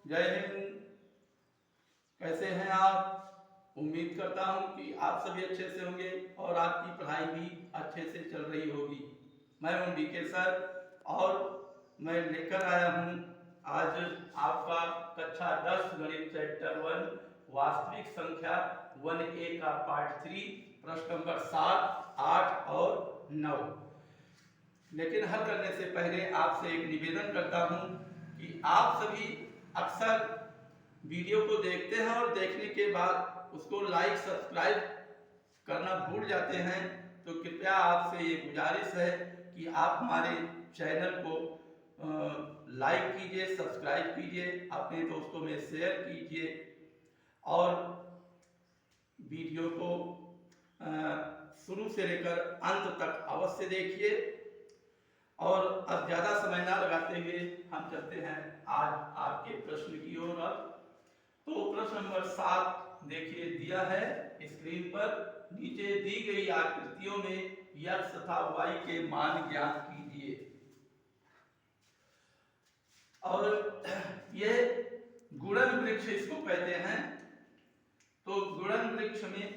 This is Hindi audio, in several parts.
जय हिंद। कैसे हैं आप? उम्मीद करता हूं कि आप सभी अच्छे से होंगे और आपकी पढ़ाई भी अच्छे से चल रही होगी। मैं हूं डीके सर और मैं लेकर आया हूं आज आपका कक्षा 10 गणित चैप्टर 1 वास्तविक संख्या 1A का पार्ट 3 प्रश्न नंबर 7, 8 और 9। लेकिन हल करने से पहले आपसे एक निवेदन करता हूं कि आप सभी अक्सर वीडियो को देखते हैं और देखने के बाद उसको लाइक सब्सक्राइब करना भूल जाते हैं, तो कृपया आपसे ये गुजारिश है कि आप हमारे चैनल को लाइक कीजिए, सब्सक्राइब कीजिए, अपने दोस्तों में शेयर कीजिए और वीडियो को शुरू से लेकर अंत तक अवश्य देखिए। और अब ज़्यादा समय ना लगाते हुए हम चलते हैं आज आपके प्रश्न की ओर। तो प्रश्न नंबर 7 देखिए दिया है स्क्रीन पर। नीचे दी गई आकृतियों में x तथा y के मान ज्ञात कीजिए। और यह गुणन वृक्ष इसको कहते हैं। तो गुणन वृक्ष में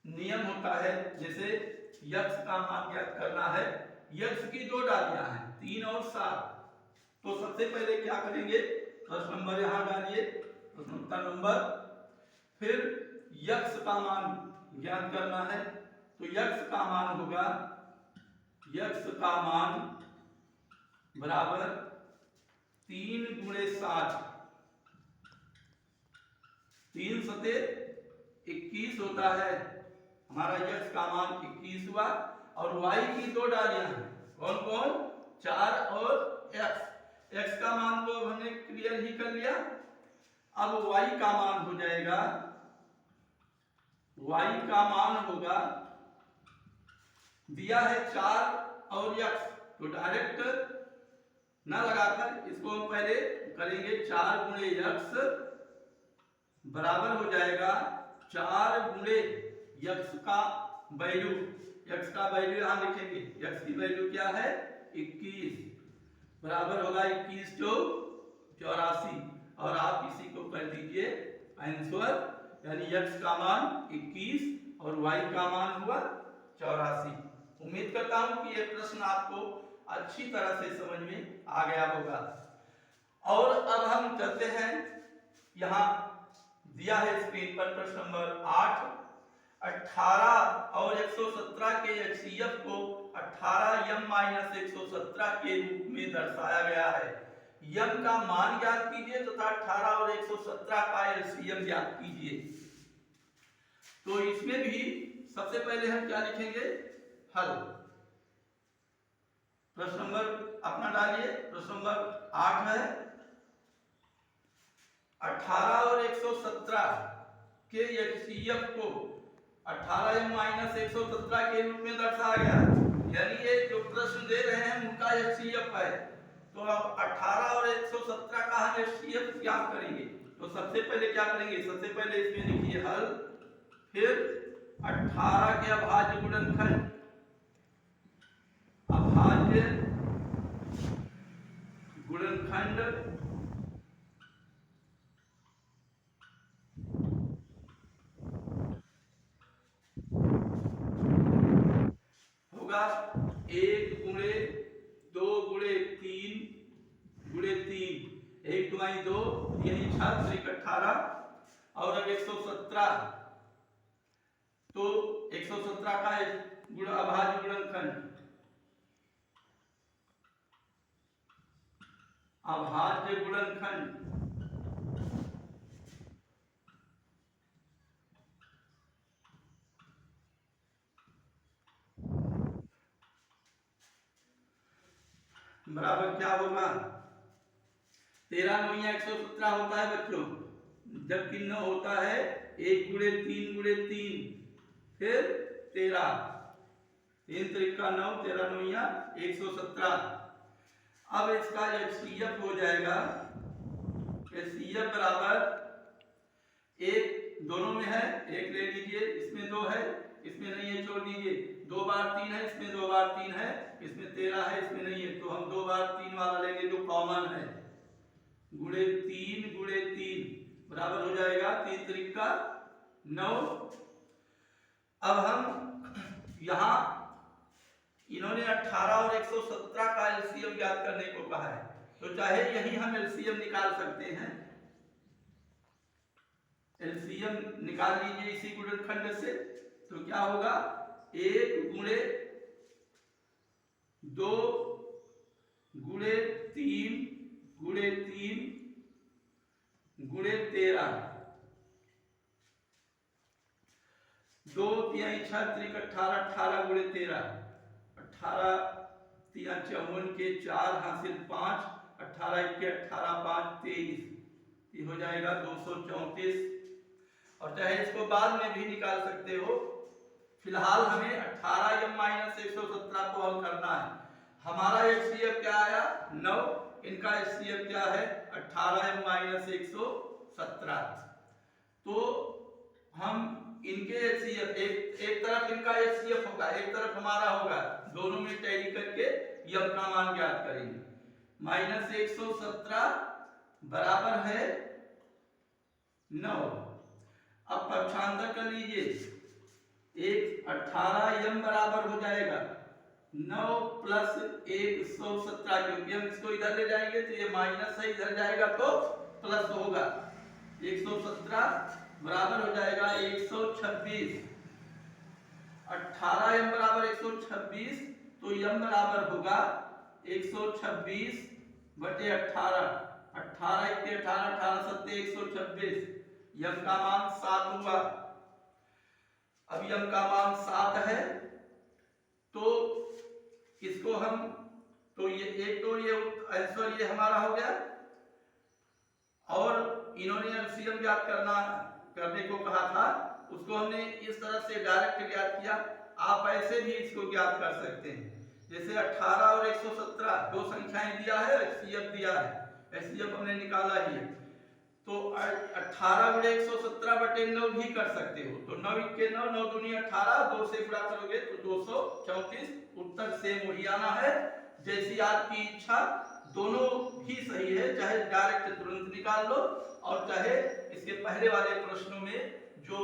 नियम होता है, जैसे x का मान ज्ञात करना है। x की दो डालियां हैं, 3 और 7। तो सबसे पहले क्या करेंगे, प्रश्न नंबर यहां डालिए, प्रश्न उत्तर नंबर। फिर x का मान ज्ञात करना है। तो x का मान होगा, x का मान बराबर 3 गुणे 7, 3 सते 21 होता है। हमारा x का मान 21 हुआ। और y की दो डालियां हैं, कौन कौन? 4 और x का मान तो हमने क्लियर ही कर लिया। अब y का मान हो जाएगा, y का मान होगा, दिया है 4 और x, तो डायरेक्ट ना लगाकर इसको हम पहले करेंगे। 4 गुणे x बराबर हो जाएगा 4 गुणे x का वैल्यू। x का वैल्यू यहां लिखेंगे, x की वैल्यू क्या है? 21, बराबर होगा 21 तो 84। और आप इसी को कर दीजिए आंसर, यानी x का मान 21 और y का मान हुआ 84। उम्मीद करता हूं कि यह प्रश्न आपको अच्छी तरह से समझ में आ गया होगा। और अब हम चलते हैं, यहां दिया है स्क्रीन पर प्रश्न नंबर 8। 18 और 117 के HCF को 18m-117 के रूप में दर्शाया गया है। m का मान ज्ञात कीजिए तथा 18 और 117 का LCM ज्ञात कीजिए। तो इसमें भी सबसे पहले हम क्या लिखेंगे? हल। प्रश्न नंबर अपना डालिए, प्रश्न नंबर 8 है। 18 और 117 के HCF को 18m-117 के रूप में दर्शाया गया, यानी ये जो प्रश्न दे रहे हैं उनका HCF है। तो अब 18 और 117 का हम HCF ज्ञात करेंगे। तो सबसे पहले क्या करेंगे, सबसे पहले इसमें लिखिए हल, फिर 18 के अभाज्य गुणनखंड, अभाज्य गुणनखंड होगा 1 गुणे 2 गुणे 3 गुणे 3, 1 2 2, यानी 6 18। और अब 117, तो 117 का गुण अभाज्य गुणनखंड, अभाज्य गुणनखंड बराबर क्या होगा? 13 9 117 होता है बच्चों, जब 3 होता है 1 गुणे 3 गुणे 3, फिर 13, 3 त्रिका 9, 13 9 117। अब इसका HCF हो जाएगा, HCF बराबर, एक दोनों में है, एक ले लीजिए, इसमें 2 है, इसमें नहीं है, छोड़ दीजिए। 2 बार 3 है, इसमें 2 बार 3 है, इसमें 13 है, इसमें नहीं है, तो हम 2 बार 3 वाला लेंगे जो कॉमन है। गुणे 3 गुणे 3 बराबर हो जाएगा 3 त्रिका 9। अब हम यहाँ इन्होंने 18 और 117 का एलसीएम ज्ञात करने को कहा है, तो चाहे यही हम एलसीएम निकाल सकते हैं। एलसीएम निकाल लीजिए इसी गुणनखंड से, तो क्या होगा 1 गुणे 2 गुणे 3 गुणे 3 गुणे 13 2 3 6 त्रिक 18 18 गुणे 13 18 3 54 के 4 हासिल 5 18 के 18 5 23 ये हो जाएगा 234। और चाहे इसको बाद में भी निकाल सकते हो, फिलहाल हमें 18m-117 को हल करना है। हमारा एचसीएफ क्या आया 9, इनका एचसीएफ क्या है 18m-117। तो हम इनके एचसीएफ एक तरफ इनका एचसीएफ होगा, एक तरफ हमारा होगा, दोनों में टैली करके यम का मान ज्ञात करेंगे। -117 बराबर है 9। अब पक्षांतर कर लीजिए, 18m बराबर हो जाएगा 9 प्लस 117, क्योंकि हम इसको इधर ले जाएंगे तो ये माइनस है, इधर जाएगा तो प्लस होगा। 117 बराबर हो जाएगा 126। 18m बराबर 126, तो m बराबर होगा 126 बटे 18। 18 के 18 18 सत्ते 126, यम का मान 7 हुआ। अब यम का मान 7 है, तो इसको हम तो ये एक तो ये आंसर ये हमारा हो गया, और इन्होंने एलसीएम ज्ञात करने को कहा था, उसको हमने इस तरह से डायरेक्ट ज्ञात किया। आप ऐसे भी इसको ज्ञात कर सकते हैं, जैसे 18 और 117 दो संख्याएं दिया है, एचसीएफ दिया है, एचसीएफ हमने निकाला ही है, तो 18 गुणे 117 बटे 9 भी कर सकते हो। तो 9 के 9 9 दूनी 18, 2 से गुणा करोगे तो 234। उत्तर सेम वही आना है, जैसी आपकी इच्छा, दोनों ही सही है। चाहे डायरेक्ट तुरंत निकाल लो, और चाहे इसके पहले वाले प्रश्नों में जो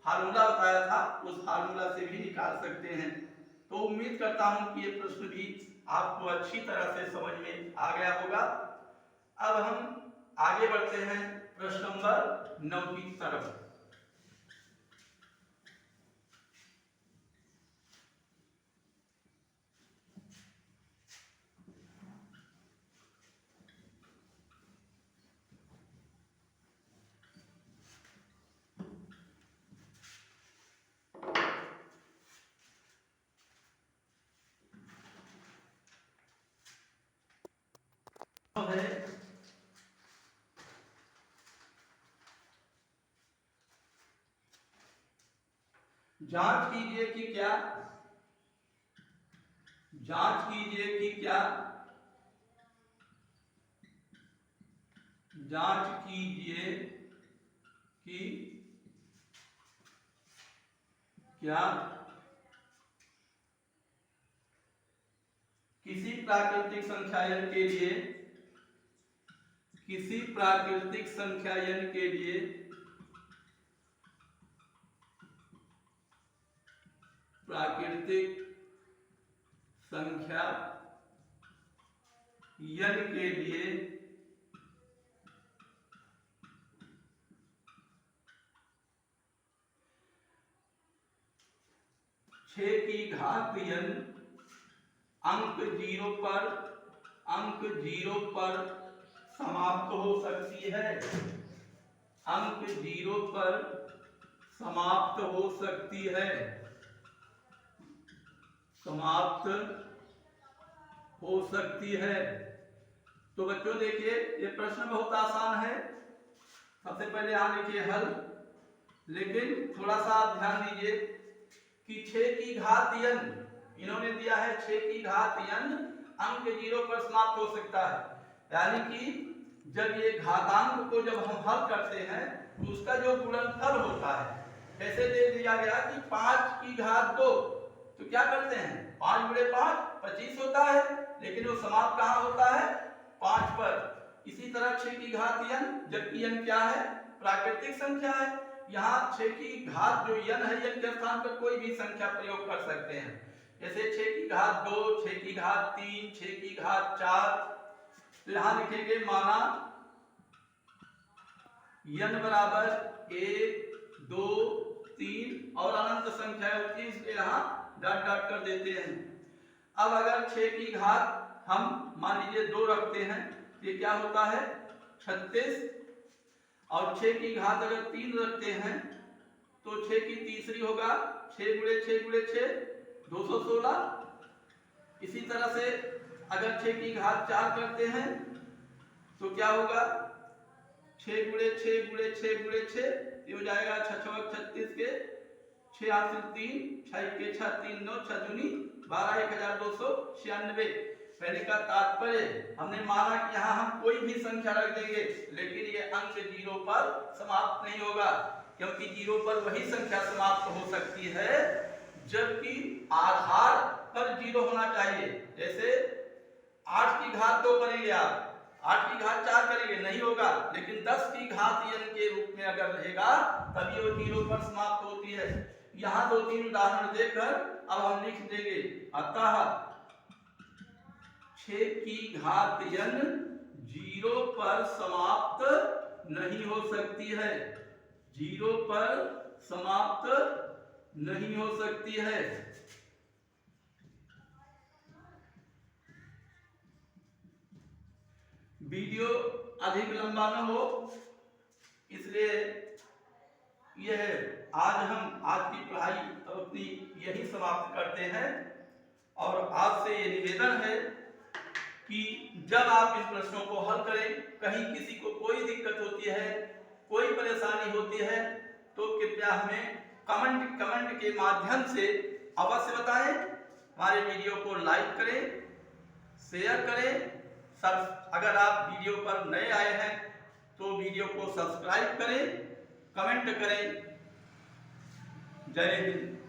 फार्मूला बताया था उस फार्मूला से भी निकाल सकते हैं। तो उम्मीद करता हूं कि ये प्रश्न भी आपको अच्छी तरह से समझ में आ गया होगा। अब हम आगे बढ़ते हैं प्रश्न नंबर 9 की तरफ। जांच कीजिए कि क्या, जांच कीजिए कि क्या, जांच कीजिए कि क्या किसी प्राकृतिक संख्यायन के लिए, किसी प्राकृतिक संख्यायन के लिए प्राकृतिक संख्या n के लिए छह की घात n अंक 0 पर समाप्त हो सकती है, अंक 0 पर समाप्त हो सकती है, समाप्त हो सकती है। तो बच्चों देखिए, ये प्रश्न बहुत आसान है। सबसे पहले यहाँ लिखिए हल, लेकिन थोड़ा सा आप ध्यान दीजिए कि 6 की घात n इन्होंने दिया है, 6 की घात n अंक 0 पर समाप्त हो सकता है। यानी कि जब ये घातांक को जब हम हल करते हैं तो उसका जो गुणनफल होता है, कैसे दे दिया गया कि 5 की घात 2, तो क्या करते हैं 5 गुणे 5 25 होता है, लेकिन वो समाप्त कहाँ होता है 5 पर। इसी तरह 6 की घात n, जबकि n क्या है? प्राकृतिक संख्या है। यहाँ 6 की घात जो n है, n के स्थान पर कोई भी संख्या प्रयोग कर सकते हैं। जैसे 6 की घात 2, 6 की घात 3, 6 की घात 4। तो यहाँ लिखेंगे माना n बराबर 1, 2, 3 और अनंत संख्या होती है, इसलिए यहाँ डॉट डॉट कर देते हैं। अब अगर 6 की घात हम मान लीजिए 2 रखते हैं, ये क्या होता है? 36। और 6 की घात अगर 3 रखते हैं तो 6 की तीसरी होगा 6 गुणे 6 गुणे 6 216। इसी तरह से अगर 6 की घात 4 करते हैं तो क्या होगा? 6 गुणे 6 गुणे 6 गुणे 6, ये हो जाएगा 6 6 36 के 6 8 3 6 के 6 3 9 6 दूनी 12 1296। कहने का तात्पर्य हमने माना कि यहाँ हम कोई भी संख्या रख देंगे, लेकिन ये अंक 0 पर समाप्त नहीं होगा, क्योंकि 0 पर वही संख्या समाप्त हो सकती है जबकि आधार पर 0 होना चाहिए। जैसे 8 की घात 2 करेंगे आप, 8 की घात 4 करेंगे, नहीं होगा, लेकिन 10 की घात n के रूप में अगर रहेगा तभी वो 0 पर समाप्त होती है। यहाँ 2-3 उदाहरण देकर अब हम लिख देंगे, अतः 6 की घात n 0 पर समाप्त नहीं हो सकती है, 0 पर समाप्त नहीं हो सकती है। वीडियो अधिक लंबा न हो, इसलिए यह आज की पढ़ाई अपनी यही समाप्त करते हैं। और आपसे ये निवेदन है कि जब आप इन प्रश्नों को हल करें, कहीं किसी को कोई दिक्कत होती है, कोई परेशानी होती है, तो कृपया हमें कमेंट के माध्यम से अवश्य बताएं। हमारे वीडियो को लाइक करें, शेयर करें। अगर आप वीडियो पर नए आए हैं तो वीडियो को सब्सक्राइब करें, कमेंट करें। जय हिंद।